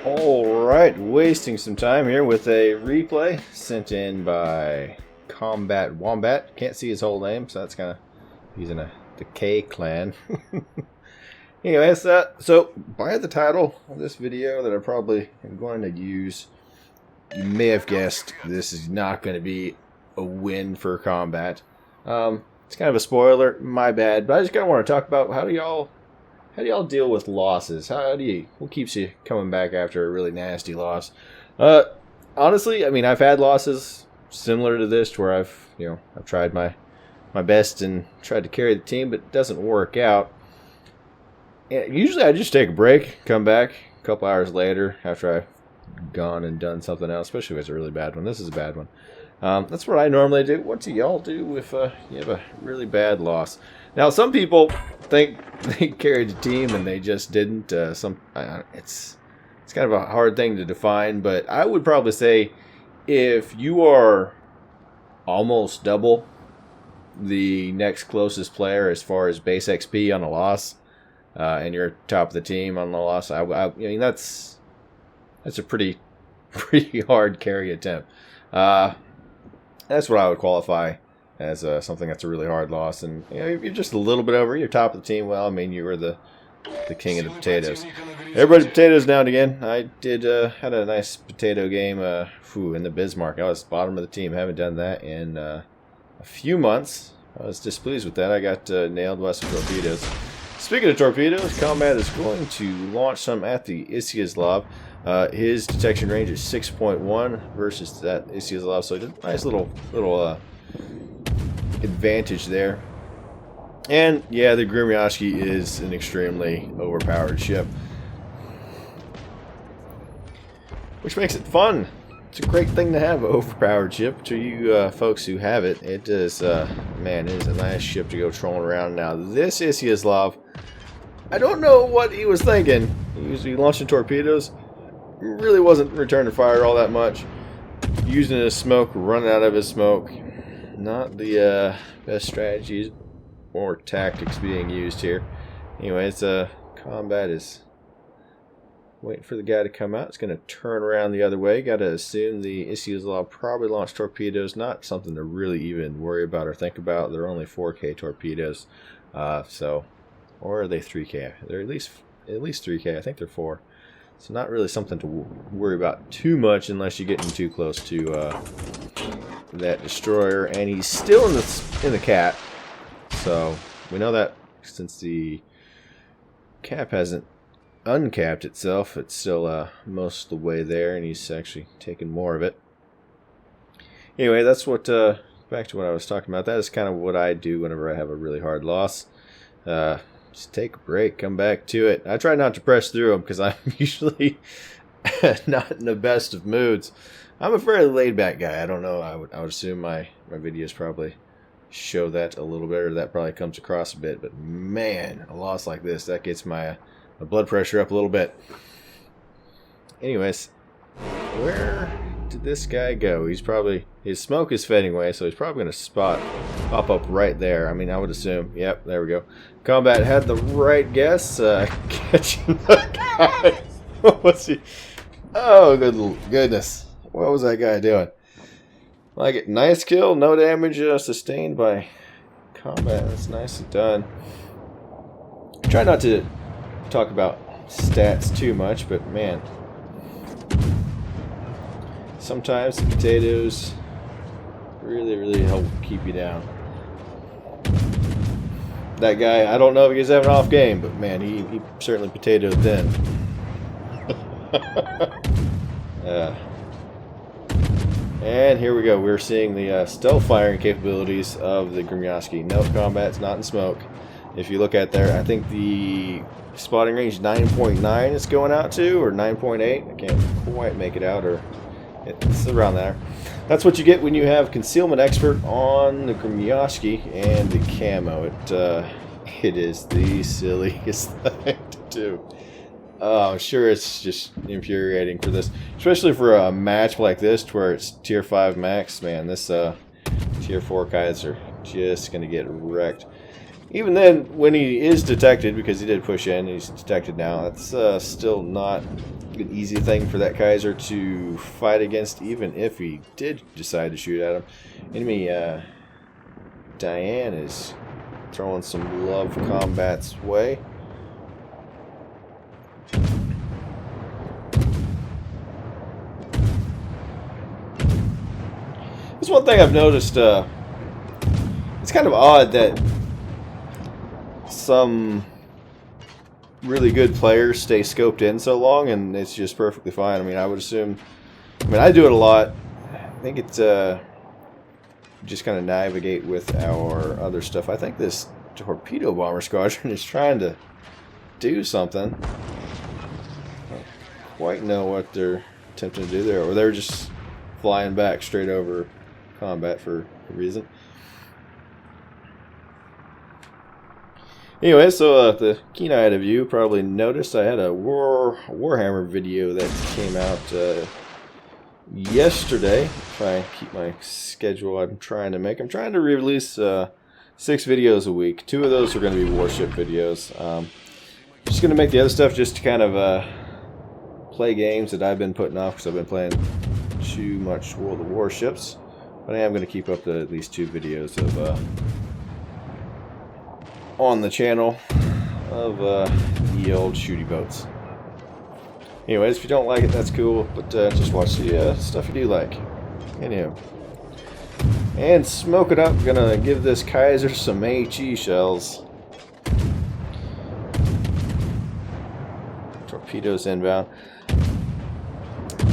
Alright, wasting some time here with a replay sent in by Combat Wombat. Can't see his whole name, so that's kind of, he's in the K clan. Anyways, so by the title of this video that I probably am going to use, you may have guessed this is not going to be a win for Combat. It's kind of a spoiler, my bad, but I just kind of want to talk about how do y'all deal with losses? What keeps you coming back after a really nasty loss? Honestly, I mean, I've had losses similar to this where I've tried my best and tried to carry the team, but it doesn't work out. And usually I just take a break, come back a couple hours later after I've gone and done something else, especially if it's a really bad one. This is a bad one. That's what I normally do. What do y'all do if you have a really bad loss? Now, some people think they carried the team and they just didn't. It's kind of a hard thing to define, but I would probably say if you are almost double the next closest player as far as base XP on a loss, and you're top of the team on the loss, I mean that's a pretty hard carry attempt. That's what I would qualify as something that's a really hard loss. And you're just a little bit over. You're top of the team. Well, I mean, you were the king of the potatoes. Everybody's potatoes now and again. I had a nice potato game in the Bismarck. I was bottom of the team. I haven't done that in a few months. I was displeased with that. I got nailed by some torpedoes. Speaking of torpedoes, Combat is going to launch some at the Iziaslav. His detection range is 6.1 versus that Iziaslav, so a nice little advantage there. And yeah, the Grumyashki is an extremely overpowered ship, which makes it fun. It's a great thing to have an overpowered ship. To you folks who have it, it is man, it is a nice ship to go trolling around. Now this Iziaslav, I don't know what he was thinking. He was launching torpedoes. Really wasn't returning fire all that much. Using his smoke, running out of his smoke. Not the best strategies or tactics being used here. Anyways, Combat is waiting for the guy to come out. It's going to turn around the other way. Got to assume the Iziaslav probably launched torpedoes. Not something to really even worry about or think about. They're only 4K torpedoes. Or are they 3K? They're at least 3K. I think they're 4. So not really something to worry about too much unless you're getting too close to that destroyer. And he's still in the cap. So we know that since the cap hasn't uncapped itself, it's still most of the way there, and he's actually taking more of it. Anyway, that's what back to what I was talking about. That is kind of what I do whenever I have a really hard loss. Just take a break, come back to it. I try not to press through them because I'm usually not in the best of moods. I'm a fairly laid-back guy. I don't know. I would assume my videos probably show that a little bit, or that probably comes across a bit. But man, a loss like this, that gets my blood pressure up a little bit. Anyways, where did this guy go? His smoke is fading away, so he's probably going to pop up right there. I mean, I would assume. Yep, there we go. Combat had the right guess. Catching the guy. What was he? Oh, goodness. What was that guy doing? Like it. Nice kill. No damage sustained by Combat. That's nicely done. Try not to talk about stats too much, but man, sometimes the potatoes really help keep you down. That guy, I don't know if he's having an off game, but man, he certainly potatoed then. And here we go. We're seeing the stealth firing capabilities of the Grumyashki. No, Combat's not in smoke. If you look at there, I think the spotting range 9.9 is going out to, or 9.8. I can't quite make it out, or it's around there. That's what you get when you have Concealment Expert on the Grumyashki and the camo. It is the silliest thing to do. I'm sure it's just infuriating for this, especially for a match like this where it's tier 5 max. Man, this tier 4 guys are just going to get wrecked. Even then, when he is detected, because he did push in, he's detected now, that's still not an easy thing for that Kaiser to fight against, even if he did decide to shoot at him. Enemy Diane is throwing some love combat's way. There's one thing I've noticed. It's kind of odd that some really good players stay scoped in so long, and it's just perfectly fine. I mean, I would assume. I mean, I do it a lot. I think it's just kind of navigate with our other stuff. I think this torpedo bomber squadron is trying to do something. I don't quite know what they're attempting to do there, or they're just flying back straight over combat for a reason. Anyway, so the keen-eyed of you probably noticed I had a Warhammer video that came out yesterday. If I keep my schedule I'm trying to make. I'm trying to release 6 videos a week. 2 of those are going to be Warship videos. Just going to make the other stuff just to kind of play games that I've been putting off because I've been playing too much World of Warships. But I am going to keep up at least 2 videos of on the channel of the old shooty boats. Anyways, if you don't like it, that's cool, but just watch the stuff you do like. Anyhow. And smoke it up. Gonna give this Kaiser some HE shells. Torpedoes inbound.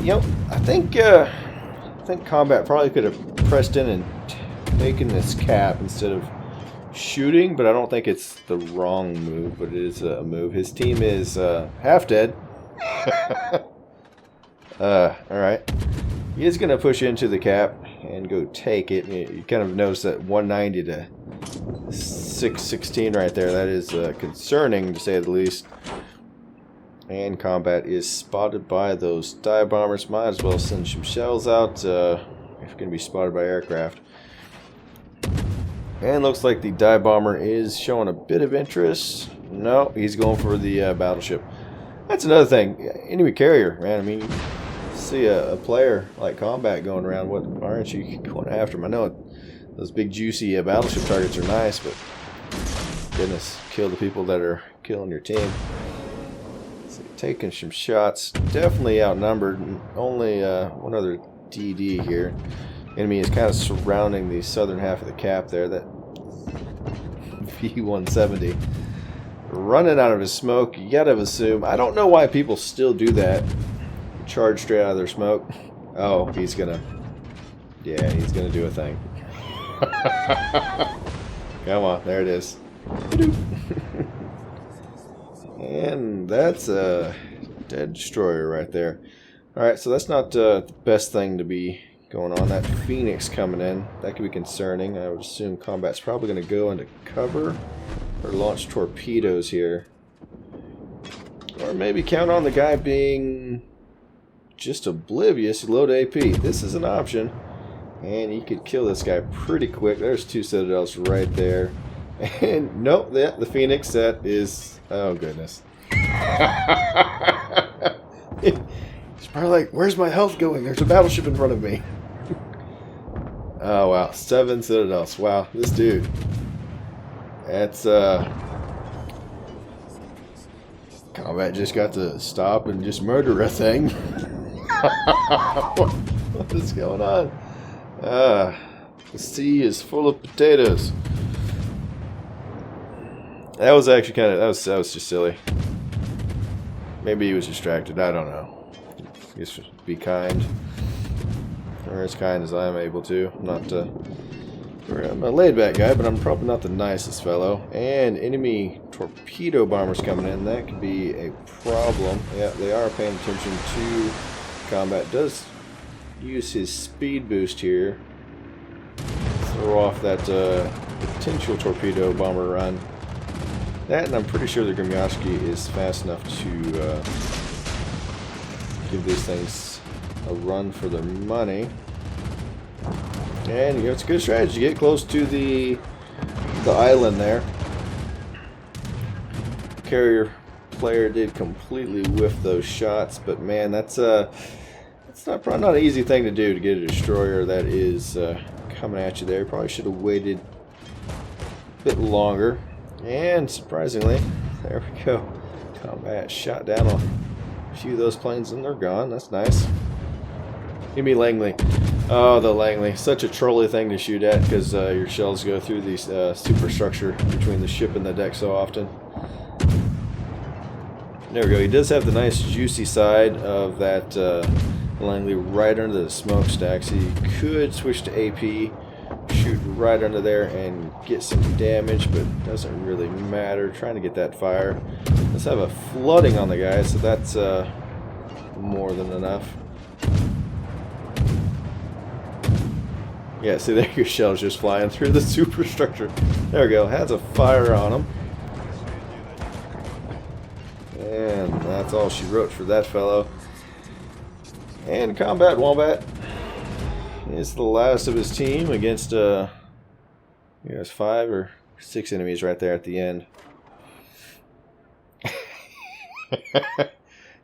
You know, I think combat probably could have pressed in and taken this cap instead of shooting, but I don't think it's the wrong move, but it is a move. His team is half dead. Alright. He is going to push into the cap and go take it. You kind of notice that 190 to 616 right there. That is concerning, to say the least. And combat is spotted by those dive bombers. Might as well send some shells out if you're going to be spotted by aircraft. And looks like the dive bomber is showing a bit of interest. No, he's going for the battleship. That's another thing. Enemy carrier, man. I mean, you see a player like combat going around. What aren't you going after him? I know those big juicy battleship targets are nice, but goodness, kill the people that are killing your team. So taking some shots. Definitely outnumbered. Only one other DD here. Enemy is kind of surrounding the southern half of the cap there. That V-170 running out of his smoke. You gotta assume. I don't know why people still do that. Charge straight out of their smoke. Oh, he's gonna. Yeah, he's gonna do a thing. Come on, there it is. And that's a dead destroyer right there. Alright, so that's not the best thing to be going on. That Phoenix coming in, that could be concerning. I would assume combat's probably going to go into cover or launch torpedoes here. Or maybe count on the guy being just oblivious, load AP. This is an option. And you could kill this guy pretty quick. There's 2 citadels right there. And nope, the Phoenix, that is... Oh, goodness. It's probably like, where's my health going? There's a battleship in front of me. Oh, wow. 7 citadels. Wow, this dude. That's, combat just got to stop and just murder a thing. What is going on? The sea is full of potatoes. That was actually kind of, that was just silly. Maybe he was distracted, I don't know. I guess be kind. Or as kind as I am able to. I'm a laid-back guy, but I'm probably not the nicest fellow. And enemy torpedo bombers coming in. That could be a problem. Yeah, they are paying attention to combat. Does use his speed boost here. Throw off that potential torpedo bomber run. That, and I'm pretty sure the Grimyashki is fast enough to give these things a run for their money. And you know, it's a good strategy. Get close to the island there. Carrier player did completely whiff those shots, but man, that's probably not an easy thing to do, to get a destroyer that is coming at you there. Probably should have waited a bit longer. And surprisingly, there we go. Combat shot down a few of those planes and they're gone. That's nice. Give me Langley. Oh, the Langley. Such a trolly thing to shoot at because your shells go through the superstructure between the ship and the deck so often. There we go. He does have the nice juicy side of that Langley right under the smokestack. So you could switch to AP, shoot right under there and get some damage, but it doesn't really matter. Trying to get that fire. Let's have a flooding on the guy, so that's more than enough. Yeah, see there, your shell's just flying through the superstructure. There we go, has a fire on him. And that's all she wrote for that fellow. And Combat Wombat is the last of his team against, he has 5 or 6 enemies right there at the end.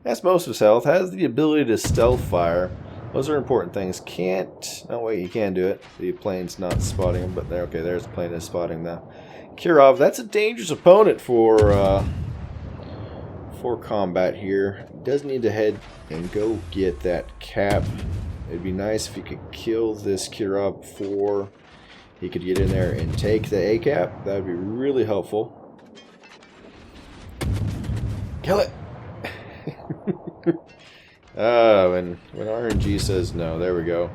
That's most of his health. Has the ability to stealth fire. Those are important things. Can't... Oh, wait, he can do it. The plane's not spotting him, but there. Okay, there's the plane is spotting now. Kirov, that's a dangerous opponent for combat here. He does need to head and go get that cap. It'd be nice if he could kill this Kirov before he could get in there and take the A cap. That would be really helpful. Kill it! When RNG says no, there we go.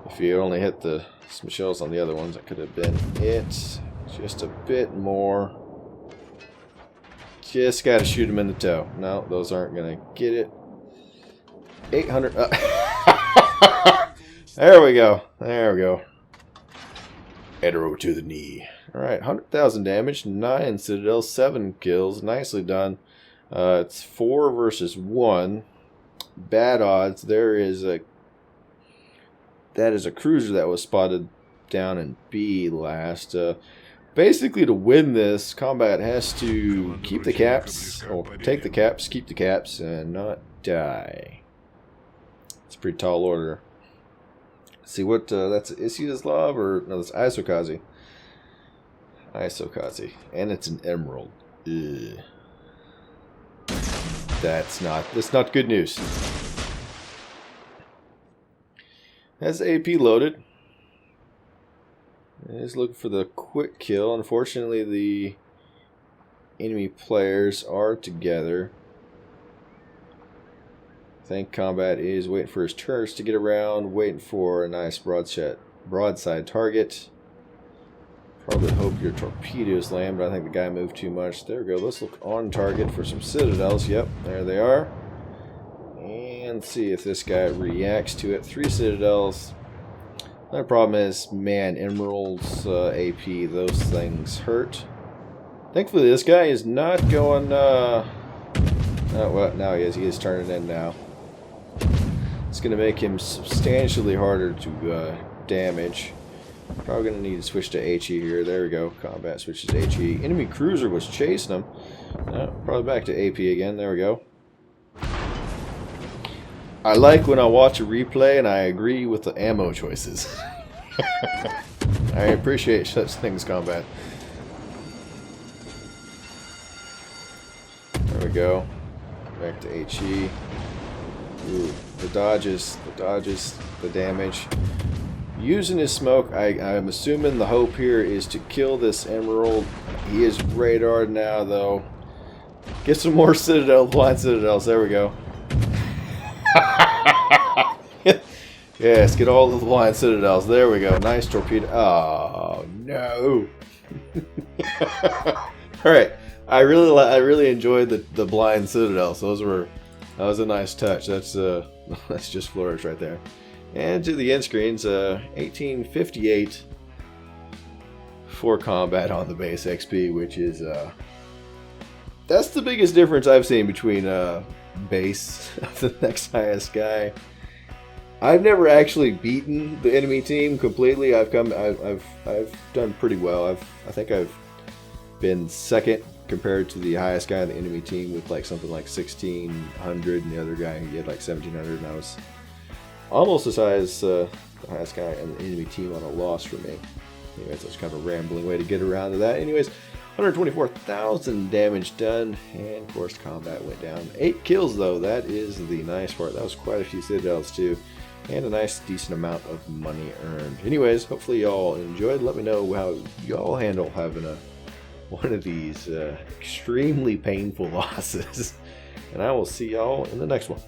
If you only hit some shells on the other ones, that could have been it. Just a bit more. Just gotta shoot him in the toe. No, those aren't gonna get it. 800. There we go. There we go. Arrow to the knee. Alright, 100,000 damage, 9 citadels, 7 kills. Nicely done. It's 4 versus 1. Bad odds. That is a cruiser that was spotted down in B last. Basically, to win this, combat has to keep the caps, or take the caps, keep the caps, and not die. It's a pretty tall order. Let's see what that's Isislav, or no, that's Isokazi. Isokazi, and it's an emerald. Ugh. That's not good news. Has AP loaded. He's looking for the quick kill. Unfortunately, the enemy players are together. I think combat is waiting for his turrets to get around, waiting for a nice broadside target. Probably hope your torpedoes land, but I think the guy moved too much. There we go. Let's look on target for some citadels. Yep, there they are. And see if this guy reacts to it. 3 citadels. My problem is, man, emeralds, AP, those things hurt. Thankfully, this guy is not going, oh, well, now he is. He is turning in now. It's going to make him substantially harder to damage. Probably going to need to switch to HE here. There we go. Combat switches to HE. Enemy cruiser was chasing him. Probably back to AP again. There we go. I like when I watch a replay and I agree with the ammo choices. I appreciate such things, combat. There we go. Back to HE. Ooh, the dodges, the damage. Using his smoke, I'm assuming the hope here is to kill this emerald. He is radared now, though. Get some more blind citadels. There we go. Yes, get all the blind citadels. There we go. Nice torpedo. Oh no! All right, I really enjoyed the blind citadels. That was a nice touch. That's just flourish right there. And to the end screens, 1858 for combat on the base XP, which is that's the biggest difference I've seen between base of the next highest guy. I've never actually beaten the enemy team completely. I've done pretty well. I think I've been second compared to the highest guy on the enemy team with like something like 1,600, and the other guy he had like 1,700, and I was almost as high as the highest guy on the enemy team on a loss for me. Anyways, that's kind of a rambling way to get around to that. Anyways, 124,000 damage done, and of course combat went down. 8 kills though, that is the nice part. That was quite a few citadels too, and a nice decent amount of money earned. Anyways, hopefully y'all enjoyed. Let me know how y'all handle having one of these extremely painful losses, and I will see y'all in the next one.